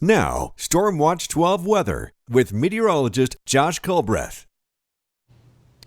Now, Storm Watch 12 weather with meteorologist Josh Culbreth.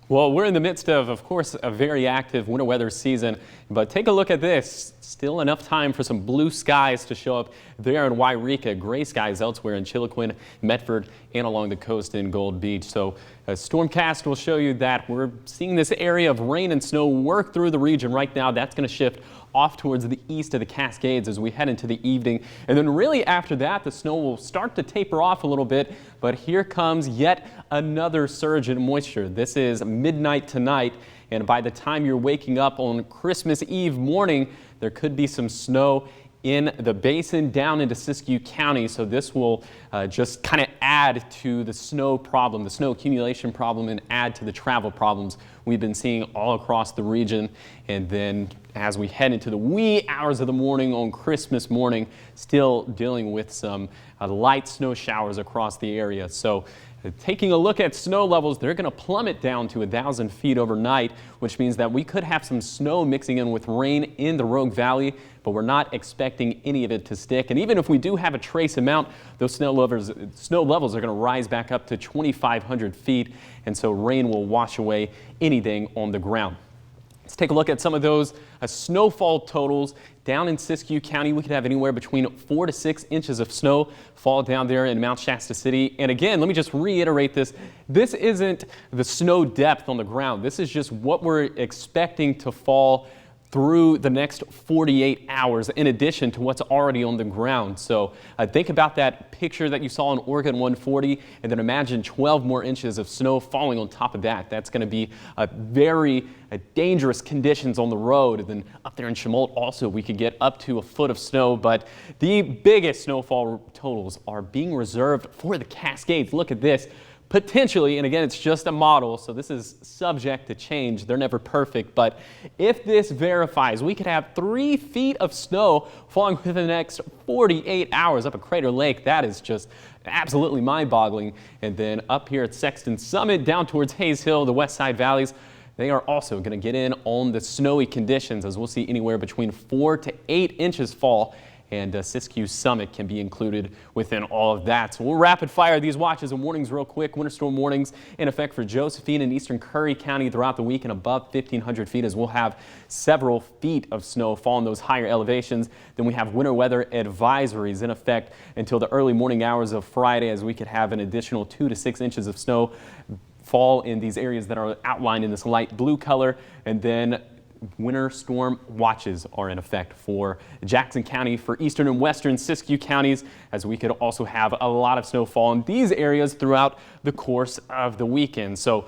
Well, we're in the midst of course, a very active winter weather season, but take a look at this. Still enough time for some blue skies to show up there in Wairika, gray skies elsewhere in Chiloquin, Medford, and along the coast in Gold Beach. So a Stormcast will show you that we're seeing this area of rain and snow work through the region right now. That's going to shift off towards the east of the Cascades as we head into the evening. And then really after that, the snow will start to taper off a little bit. But here comes yet another surge in moisture. This is midnight tonight. And by the time you're waking up on Christmas Eve morning, there could be some snow in the basin down into Siskiyou County. So this will just kind of add to the snow problem, the snow accumulation problem, and add to the travel problems we've been seeing all across the region. And then as we head into the wee hours of the morning on Christmas morning, still dealing with some light snow showers across the area. So taking a look at snow levels, they're going to plummet down to 1,000 feet overnight, which means that we could have some snow mixing in with rain in the Rogue Valley, but we're not expecting any of it to stick. And even if we do have a trace amount, those snow levels are going to rise back up to 2,500 feet, and so rain will wash away anything on the ground. Let's take a look at some of those snowfall totals. Down in Siskiyou County, we could have anywhere between 4 to 6 inches of snow fall down there in Mount Shasta City. And again, let me just reiterate this. This isn't the snow depth on the ground. This is just what we're expecting to fall through the next 48 hours in addition to what's already on the ground. So think about that picture that you saw on Oregon 140 and then imagine 12 more inches of snow falling on top of that. That's going to be very dangerous conditions on the road. And then up there in Chemult also we could get up to a foot of snow, but the biggest snowfall totals are being reserved for the Cascades. Look at this. Potentially, and again, it's just a model, so this is subject to change. They're never perfect, but if this verifies, we could have 3 feet of snow falling within the next 48 hours up at Crater Lake. That is just absolutely mind-boggling. And then up here at Sexton Summit, down towards Hayes Hill, the West Side Valleys, they are also going to get in on the snowy conditions, as we'll see anywhere between 4 to 8 inches fall. And Siskiyou Summit can be included within all of that. So we'll rapid fire these watches and warnings real quick. Winter storm warnings in effect for Josephine and eastern Curry County throughout the week and above 1,500 feet, as we'll have several feet of snow fall in those higher elevations. Then we have winter weather advisories in effect until the early morning hours of Friday, as we could have an additional 2 to 6 inches of snow fall in these areas that are outlined in this light blue color. And then winter storm watches are in effect for Jackson County, for eastern and western Siskiyou counties, as we could also have a lot of snowfall in these areas throughout the course of the weekend. So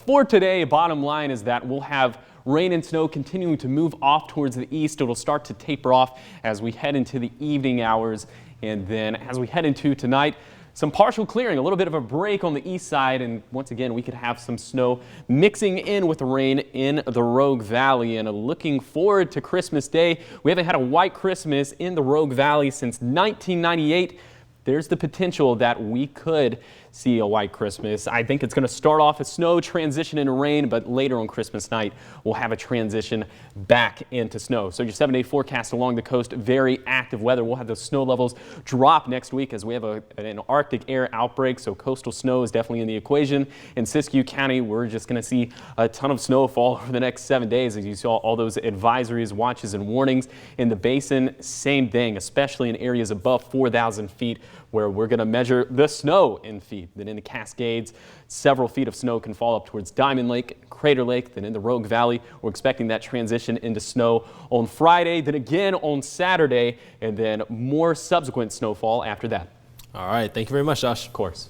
for today, bottom line is that we'll have rain and snow continuing to move off towards the east. It'll start to taper off as we head into the evening hours. And then as we head into tonight, some partial clearing, a little bit of a break on the east side, and once again we could have some snow mixing in with the rain in the Rogue Valley. And looking forward to Christmas Day, we haven't had a white Christmas in the Rogue Valley since 1998. There's the potential that we could see a white Christmas. I think it's going to start off as snow, transition into rain, but later on Christmas night, we'll have a transition back into snow. So your 7-day forecast along the coast, very active weather. We'll have those snow levels drop next week as we have an Arctic air outbreak, so coastal snow is definitely in the equation. In Siskiyou County, we're just going to see a ton of snowfall over the next 7 days, as you saw all those advisories, watches, and warnings. In the basin, same thing, especially in areas above 4,000 feet, where we're going to measure the snow in feet. Then in the Cascades, several feet of snow can fall up towards Diamond Lake, Crater Lake. Then in the Rogue Valley, we're expecting that transition into snow on Friday, then again on Saturday, and then more subsequent snowfall after that. All right. Thank you very much, Josh. Of course.